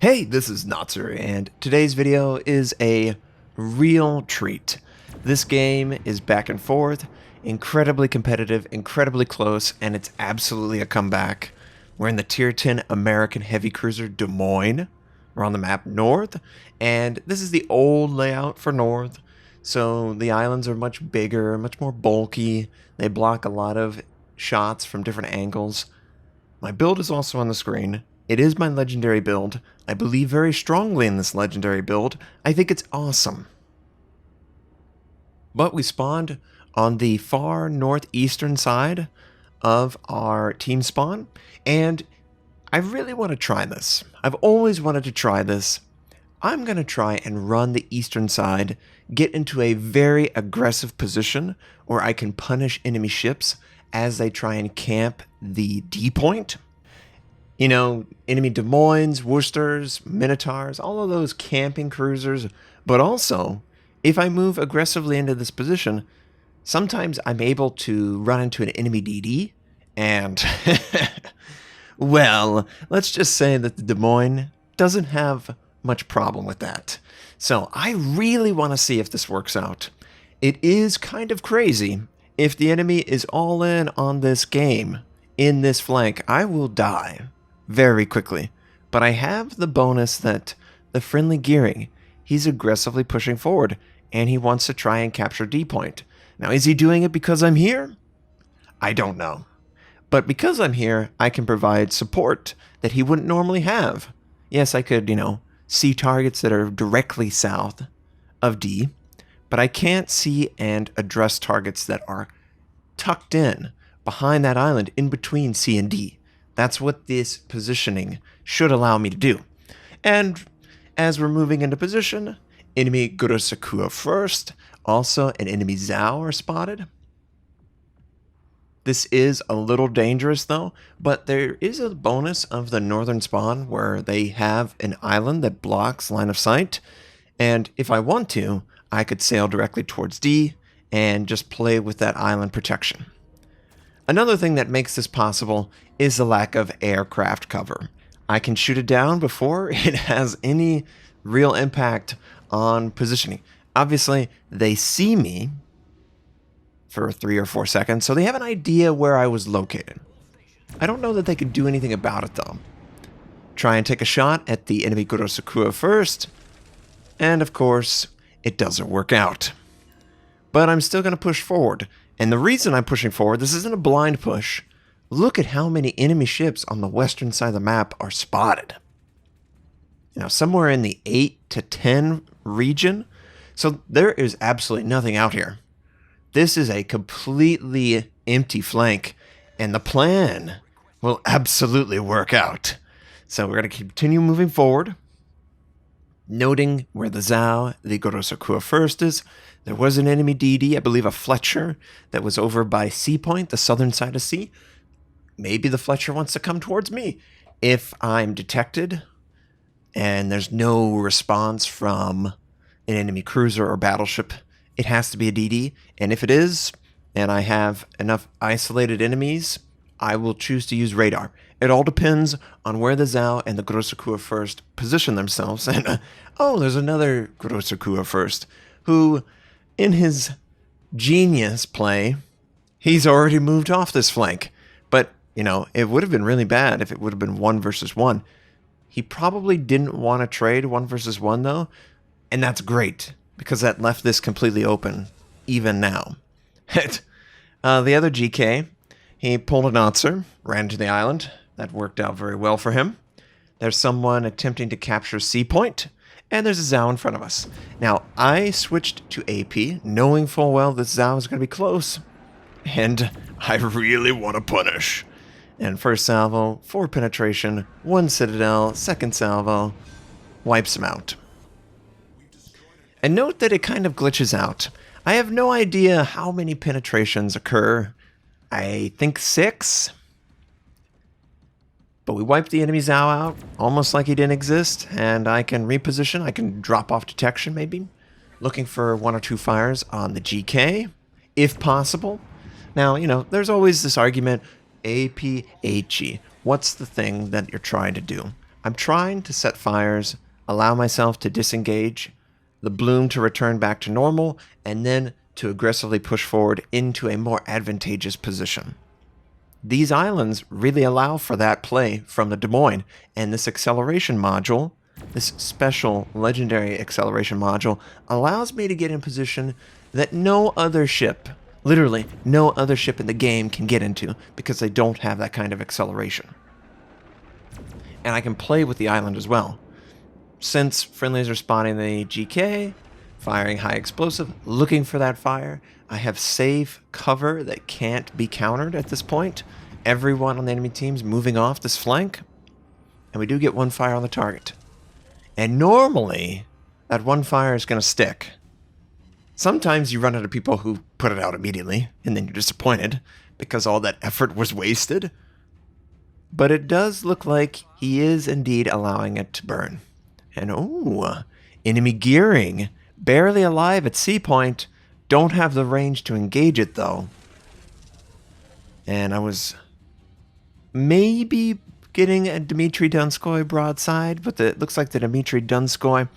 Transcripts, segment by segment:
Hey, this is Notser, and today's video is a real treat. This game is back and forth, incredibly competitive, incredibly close, and it's absolutely a comeback. We're in the Tier 10 American Heavy Cruiser Des Moines. We're on the map North, and this is the old layout for North, so the islands are much bigger, much more bulky. They block a lot of shots from different angles. My build is also on the screen. It is my legendary build. I believe very strongly in this legendary build. I think it's awesome. But we spawned on the far northeastern side of our team spawn, and I really want to try this. I've always wanted to try this. I'm going to try and run the eastern side, get into a very aggressive position where I can punish enemy ships as they try and camp the D point. You know, enemy Des Moines, Worcesters, Minotaurs, all of those camping cruisers. But also, if I move aggressively into this position, sometimes I'm able to run into an enemy DD, and, well, let's just say that the Des Moines doesn't have much problem with that. So I really want to see if this works out. It is kind of crazy. If the enemy is all in on this game, in this flank, I will die very quickly. But I have the bonus that the friendly gearing, he's aggressively pushing forward, and he wants to try and capture D point. Now, is he doing it because I'm here? I don't know. But because I'm here, I can provide support that he wouldn't normally have. Yes, I could, see targets that are directly south of D, but I can't see and address targets that are tucked in behind that island in between C and D. That's what this positioning should allow me to do. And as we're moving into position, enemy Gurosakua first, also an enemy Zhao are spotted. This is a little dangerous though, but there is a bonus of the northern spawn where they have an island that blocks line of sight, and if I want to, I could sail directly towards D and just play with that island protection. Another thing that makes this possible is the lack of aircraft cover. I can shoot it down before it has any real impact on positioning. Obviously, they see me for 3 or 4 seconds, so they have an idea where I was located. I don't know that they could do anything about it, though. Try and take a shot at the enemy Gurosakua first, and of course, it doesn't work out. But I'm still going to push forward. And the reason I'm pushing forward, this isn't a blind push. Look at how many enemy ships on the western side of the map are spotted. Somewhere in the 8 to 10 region. So there is absolutely nothing out here. This is a completely empty flank, and the plan will absolutely work out. So we're going to continue moving forward, noting where the Zhao, the Gurosakua first is. There was an enemy DD, I believe a Fletcher, that was over by C Point, the southern side of C. Maybe the Fletcher wants to come towards me. If I'm detected and there's no response from an enemy cruiser or battleship, it has to be a DD. And if it is, and I have enough isolated enemies, I will choose to use radar. It all depends on where the Zhao and the Gurosakua first position themselves. And oh, there's another Gurosakua first, who, in his genius play, he's already moved off this flank. But, it would have been really bad if it would have been 1 versus 1. He probably didn't want to trade 1 versus 1, though. And that's great, because that left this completely open, even now. The other GK, he pulled a Notser, ran to the island. That worked out very well for him. There's someone attempting to capture C Point, and there's a Zhao in front of us. Now, I switched to AP, knowing full well this Zhao is going to be close, and I really want to punish. And first salvo, 4 penetration, 1 citadel, second salvo, wipes him out. And note that it kind of glitches out. I have no idea how many penetrations occur. I think 6. But we wiped the enemy Zhao out, almost like he didn't exist, and I can reposition. I can drop off detection, maybe. Looking for 1 or 2 fires on the GK, if possible. Now, there's always this argument, AP, HE. What's the thing that you're trying to do? I'm trying to set fires, allow myself to disengage, the bloom to return back to normal, and then to aggressively push forward into a more advantageous position. These islands really allow for that play from the Des Moines, and this acceleration module, this special legendary acceleration module, allows me to get in position that no other ship, literally no other ship in the game can get into because they don't have that kind of acceleration. And I can play with the island as well. Since friendlies are spotting the GK, firing high explosive, looking for that fire, I have safe cover that can't be countered at this point. Everyone on the enemy team's moving off this flank, and we do get one fire on the target. And normally, that one fire is going to stick. Sometimes you run into people who put it out immediately, and then you're disappointed because all that effort was wasted. But it does look like he is indeed allowing it to burn. And oh, enemy gearing, barely alive at C point, don't have the range to engage it though. And I was maybe getting a Dmitry Donskoy broadside, but it looks like the Dmitry Donskoy,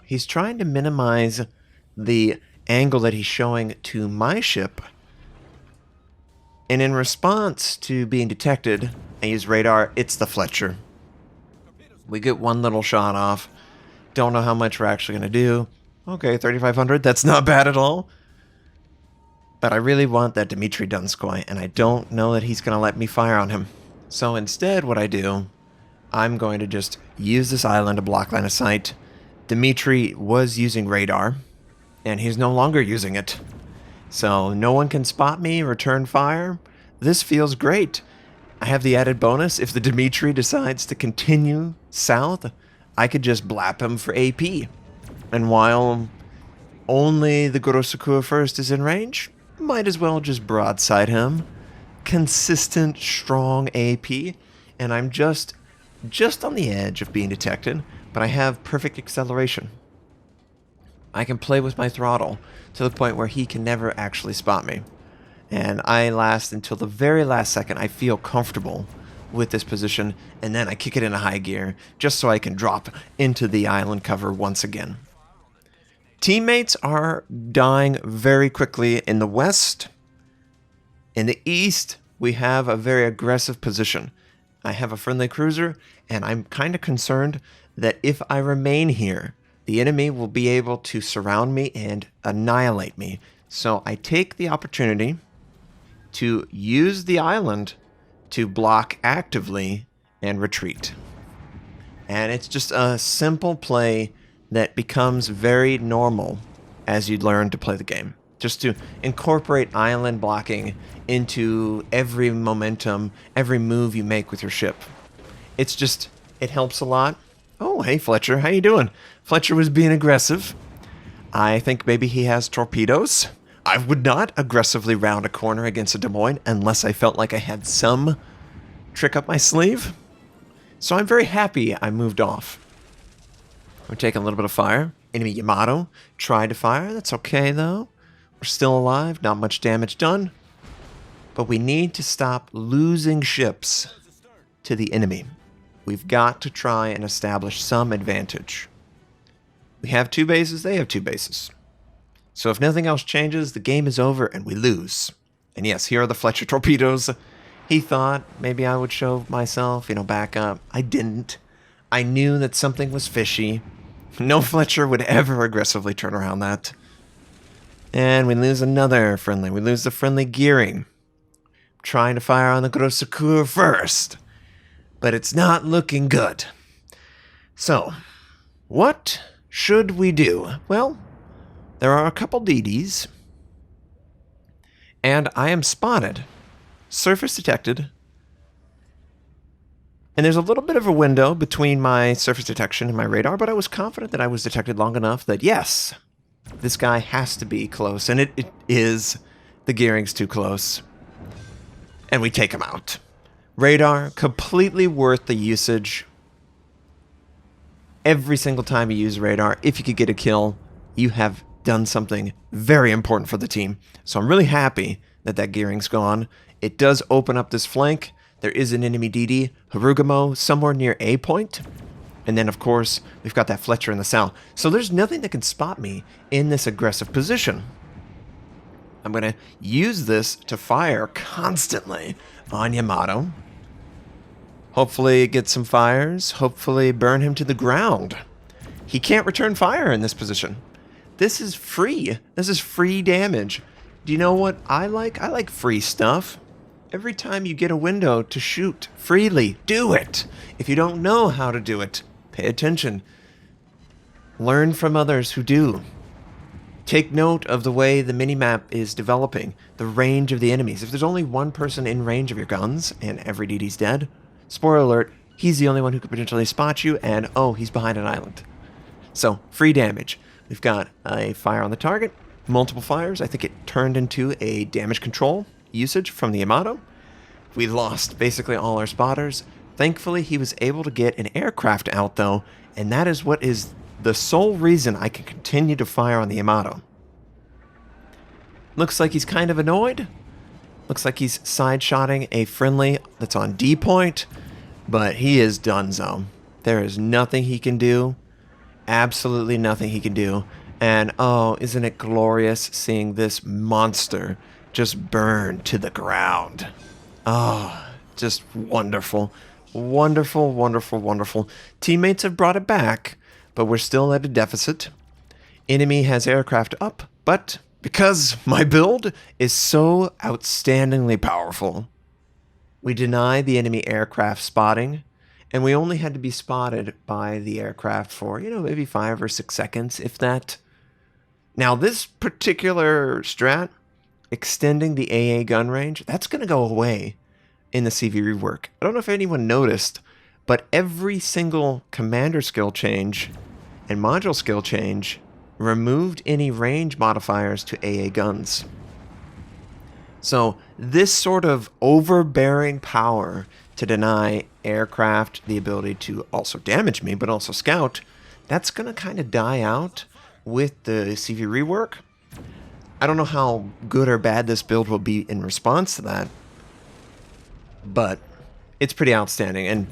he's trying to minimize the angle that he's showing to my ship. And in response to being detected, I use radar, it's the Fletcher. We get one little shot off. Don't know how much we're actually going to do. Okay, 3,500, that's not bad at all. But I really want that Dmitry Donskoy, and I don't know that he's going to let me fire on him. So instead, what I do, I'm going to just use this island to block line of sight. Dmitry was using radar, and he's no longer using it. So no one can spot me, return fire. This feels great. I have the added bonus, if the Dmitry decides to continue south, I could just blap him for AP. And while only the Gorosakur first is in range, might as well just broadside him. Consistent, strong AP, and I'm just on the edge of being detected, but I have perfect acceleration. I can play with my throttle to the point where he can never actually spot me. And I last until the very last second I feel comfortable with this position, and then I kick it into high gear just so I can drop into the island cover once again. Teammates are dying very quickly in the west. In the east, we have a very aggressive position. I have a friendly cruiser, and I'm kind of concerned that if I remain here, the enemy will be able to surround me and annihilate me. So I take the opportunity to use the island to block actively and retreat. And it's just a simple play that becomes very normal as you learn to play the game. Just to incorporate island blocking into every momentum, every move you make with your ship. It's just, it helps a lot. Oh, hey Fletcher, how you doing? Fletcher was being aggressive. I think maybe he has torpedoes. I would not aggressively round a corner against a Des Moines unless I felt like I had some trick up my sleeve. So I'm very happy I moved off. We're taking a little bit of fire. Enemy Yamato tried to fire. That's okay though. We're still alive. Not much damage done. But we need to stop losing ships to the enemy. We've got to try and establish some advantage. We have 2 bases. They have 2 bases. So if nothing else changes, the game is over and we lose. And yes, here are the Fletcher torpedoes. He thought maybe I would show myself, back up. I didn't. I knew that something was fishy. No Fletcher would ever aggressively turn around that. And we lose another friendly. We lose the friendly gearing. Trying to fire on the Gorosakur first. But it's not looking good. So, what should we do? Well, there are a couple DDs. And I am spotted. Surface detected. And there's a little bit of a window between my surface detection and my radar, but I was confident that I was detected long enough that, yes, this guy has to be close. And it is. The gearing's too close. And we take him out. Radar, completely worth the usage. Every single time you use radar, if you could get a kill, you have done something very important for the team. So I'm really happy that that gearing's gone. It does open up this flank. There is an enemy DD, Harugamo, somewhere near A point. And then, of course, we've got that Fletcher in the south. So there's nothing that can spot me in this aggressive position. I'm going to use this to fire constantly on Yamato. Hopefully get some fires. Hopefully burn him to the ground. He can't return fire in this position. This is free. This is free damage. Do you know what I like? I like free stuff. Every time you get a window to shoot freely, do it. If you don't know how to do it, pay attention. Learn from others who do. Take note of the way the minimap is developing, the range of the enemies. If there's only one person in range of your guns and every DD's dead, spoiler alert, he's the only one who could potentially spot you, and oh, he's behind an island. So, free damage. We've got a fire on the target, multiple fires. I think it turned into a damage control usage from the Yamato. We lost basically all our spotters. Thankfully, he was able to get an aircraft out, though, and that is what is the sole reason I can continue to fire on the Yamato. Looks like he's kind of annoyed. Looks like he's side-shotting a friendly that's on D point, but he is donezo. There is nothing he can do. Absolutely nothing he can do. And oh, isn't it glorious seeing this monster just burn to the ground? Oh, just wonderful. Wonderful, wonderful, wonderful. Teammates have brought it back, but we're still at a deficit. Enemy has aircraft up, but because my build is so outstandingly powerful, we deny the enemy aircraft spotting, and we only had to be spotted by the aircraft for, maybe 5 or 6 seconds, if that. Now, this particular strat, extending the AA gun range, that's going to go away in the CV rework. I don't know if anyone noticed, but every single commander skill change and module skill change removed any range modifiers to AA guns. So this sort of overbearing power to deny aircraft the ability to also damage me, but also scout, that's going to kind of die out with the CV rework. I don't know how good or bad this build will be in response to that, but it's pretty outstanding. And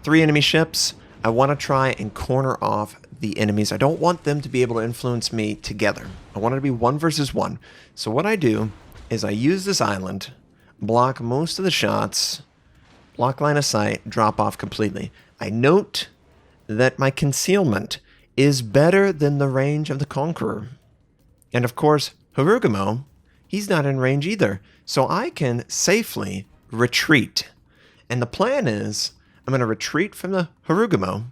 3 enemy ships, I want to try and corner off the enemies. I don't want them to be able to influence me together. I want it to be 1 versus 1. So what I do is I use this island, block most of the shots, block line of sight, drop off completely. I note that my concealment is better than the range of the Conqueror. And of course, Harugumo, he's not in range either. So I can safely retreat. And the plan is, I'm going to retreat from the Harugumo,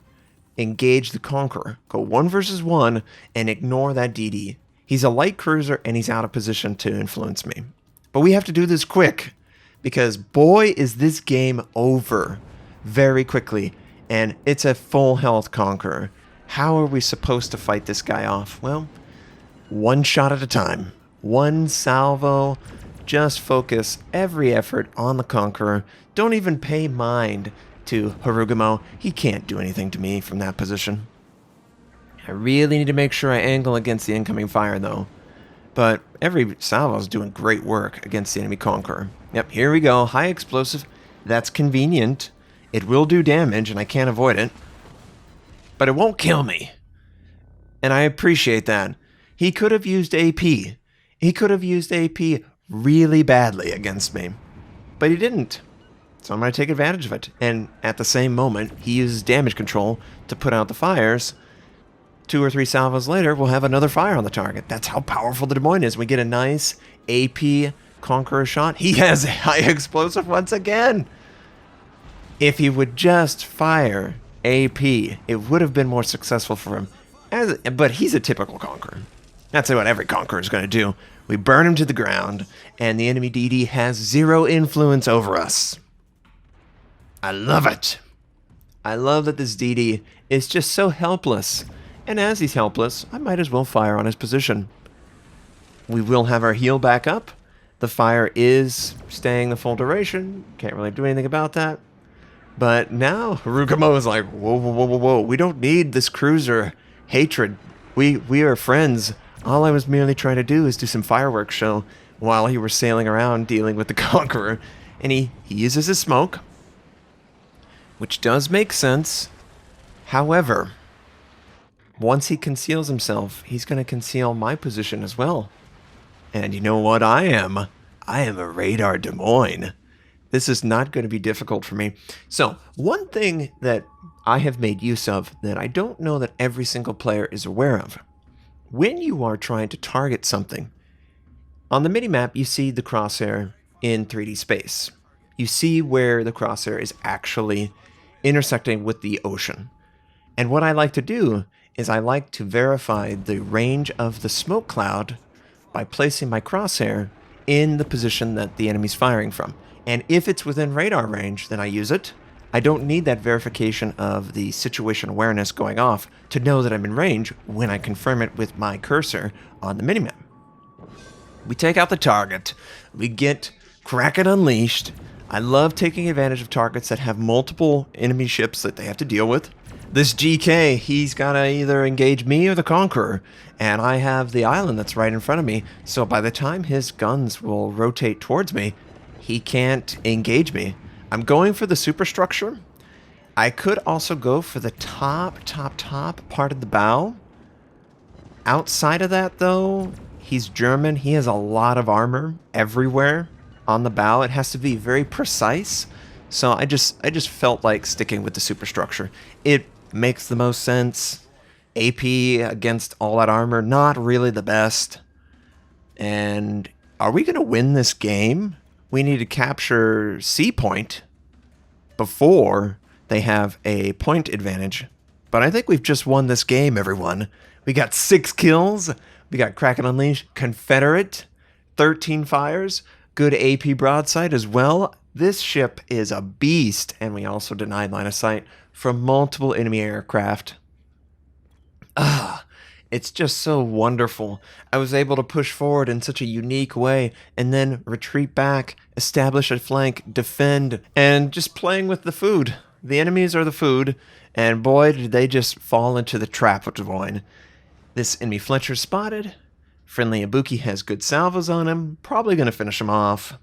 engage the Conqueror, go 1 versus 1, and ignore that DD. He's a light cruiser, and he's out of position to influence me. But we have to do this quick, because boy, is this game over very quickly, and it's a full health Conqueror. How are we supposed to fight this guy off? Well, 1 shot at a time. 1 salvo. Just focus every effort on the Conqueror. Don't even pay mind to Harugumo. He can't do anything to me from that position. I really need to make sure I angle against the incoming fire, though. But every salvo is doing great work against the enemy Conqueror. Yep, here we go. High explosive. That's convenient. It will do damage, and I can't avoid it. But it won't kill me. And I appreciate that. He could have used AP. He could have used AP really badly against me. But he didn't. So I'm going to take advantage of it. And at the same moment, he uses damage control to put out the fires. 2 or 3 salvos later, we'll have another fire on the target. That's how powerful the Des Moines is. We get a nice AP Conqueror shot. He has a high explosive once again. If he would just fire AP, it would have been more successful for him. But he's a typical Conqueror. That's what every Conqueror is going to do. We burn him to the ground, and the enemy DD has 0 influence over us. I love it. I love that this DD is just so helpless. And as he's helpless, I might as well fire on his position. We will have our heal back up. The fire is staying the full duration. Can't really do anything about that. But now Harugumo is like, whoa, whoa, whoa, whoa, whoa. We don't need this cruiser hatred. We are friends. All I was merely trying to do is do some fireworks show while he was sailing around dealing with the Conqueror. And he uses his smoke, which does make sense. However, once he conceals himself, he's going to conceal my position as well. And you know what I am? I am a Radar Des Moines. This is not going to be difficult for me. So, one thing that I have made use of that I don't know that every single player is aware of. When you are trying to target something, on the minimap you see the crosshair in 3D space. You see where the crosshair is actually intersecting with the ocean. And what I like to do is I like to verify the range of the smoke cloud by placing my crosshair in the position that the enemy's firing from. And if it's within radar range, then I use it. I don't need that verification of the situation awareness going off to know that I'm in range when I confirm it with my cursor on the minimap. We take out the target. We get Kraken Unleashed. I love taking advantage of targets that have multiple enemy ships that they have to deal with. This GK, he's got to either engage me or the Conqueror, and I have the island that's right in front of me, so by the time his guns will rotate towards me, he can't engage me. I'm going for the superstructure. I could also go for the top part of the bow. Outside of that, though, he's German. He has a lot of armor everywhere on the bow. It has to be very precise, so I just felt like sticking with the superstructure. It makes the most sense. AP against all that armor, not really the best. And are we going to win this game? We need to capture C point before they have a point advantage. But I think we've just won this game, everyone. We got 6 kills. We got Kraken Unleashed, Confederate, 13 fires, good AP broadside as well. This ship is a beast, and we also denied line of sight from multiple enemy aircraft. It's just so wonderful. I was able to push forward in such a unique way and then retreat back, establish a flank, defend, and just playing with the food. The enemies are the food, and boy, did they just fall into the trap of Des Moines. This enemy Fletcher spotted. Friendly Ibuki has good salvos on him. Probably going to finish him off.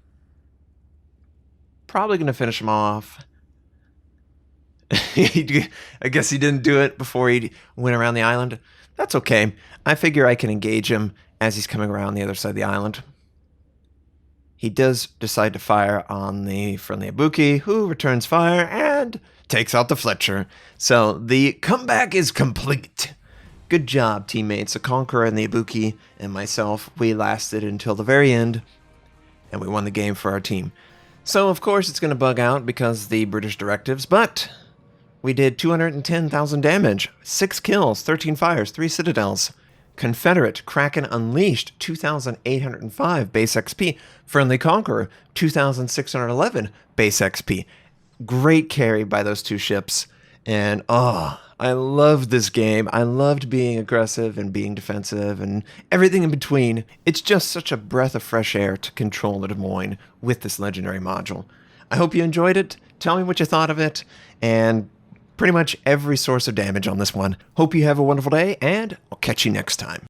I guess he didn't do it before he went around the island. That's okay. I figure I can engage him as he's coming around the other side of the island. He does decide to fire on the friendly Ibuki, who returns fire and takes out the Fletcher. So the comeback is complete. Good job, teammates. The Conqueror and the Ibuki and myself, we lasted until the very end, and we won the game for our team. So, of course, it's going to bug out because the British directives, but we did 210,000 damage, 6 kills, 13 fires, 3 citadels. Confederate, Kraken Unleashed, 2,805 base XP. Friendly Conqueror, 2,611 base XP. Great carry by those two ships. And, I loved this game. I loved being aggressive and being defensive and everything in between. It's just such a breath of fresh air to control the Des Moines with this legendary module. I hope you enjoyed it. Tell me what you thought of it. And pretty much every source of damage on this one. Hope you have a wonderful day, and I'll catch you next time.